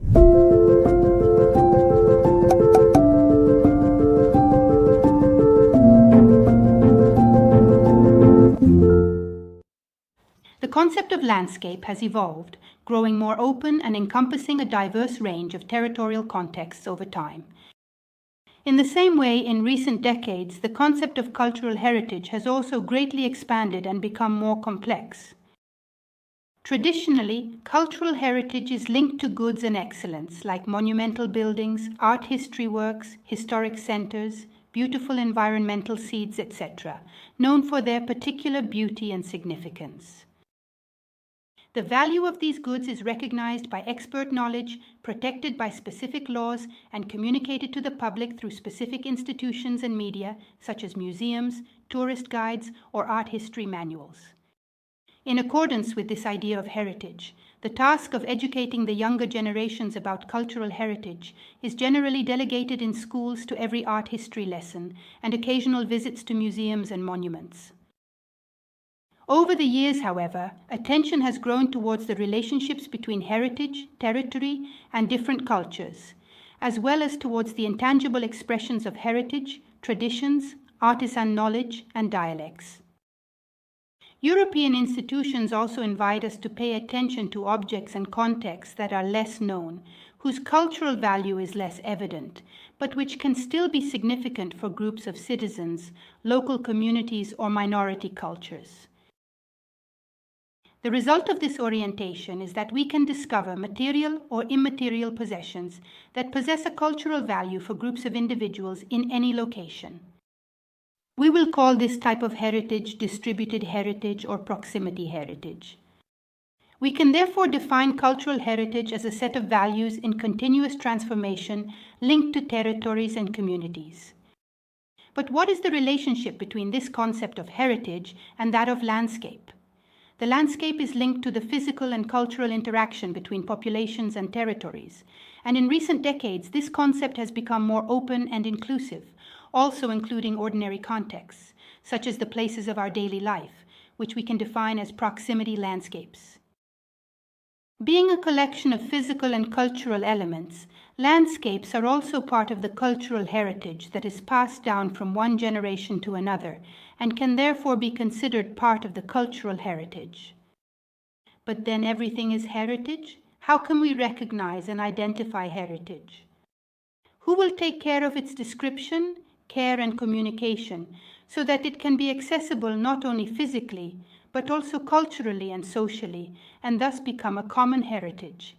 The concept of landscape has evolved, growing more open and encompassing a diverse range of territorial contexts over time. In the same way, in recent decades, the concept of cultural heritage has also greatly expanded and become more complex. Traditionally, cultural heritage is linked to goods and excellence, like monumental buildings, art history works, historic centers, beautiful environmental seeds, etc., known for their particular beauty and significance. The value of these goods is recognized by expert knowledge, protected by specific laws, and communicated to the public through specific institutions and media, such as museums, tourist guides, or art history manuals. In accordance with this idea of heritage, the task of educating the younger generations about cultural heritage is generally delegated in schools to every art history lesson and occasional visits to museums and monuments. Over the years, however, attention has grown towards the relationships between heritage, territory, and different cultures, as well as towards the intangible expressions of heritage, traditions, artisan knowledge, and dialects. European institutions also invite us to pay attention to objects and contexts that are less known, whose cultural value is less evident, but which can still be significant for groups of citizens, local communities, or minority cultures. The result of this orientation is that we can discover material or immaterial possessions that possess a cultural value for groups of individuals in any location. We will call this type of heritage distributed heritage or proximity heritage. We can therefore define cultural heritage as a set of values in continuous transformation linked to territories and communities. But what is the relationship between this concept of heritage and that of landscape? The landscape is linked to the physical and cultural interaction between populations and territories, and in recent decades this concept has become more open and inclusive, also including ordinary contexts, such as the places of our daily life, which we can define as proximity landscapes. Being a collection of physical and cultural elements, landscapes are also part of the cultural heritage that is passed down from one generation to another, and can therefore be considered part of the cultural heritage. But then everything is heritage? How can we recognize and identify heritage? Who will take care of its description, care, and communication so that it can be accessible not only physically, but also culturally and socially, and thus become a common heritage?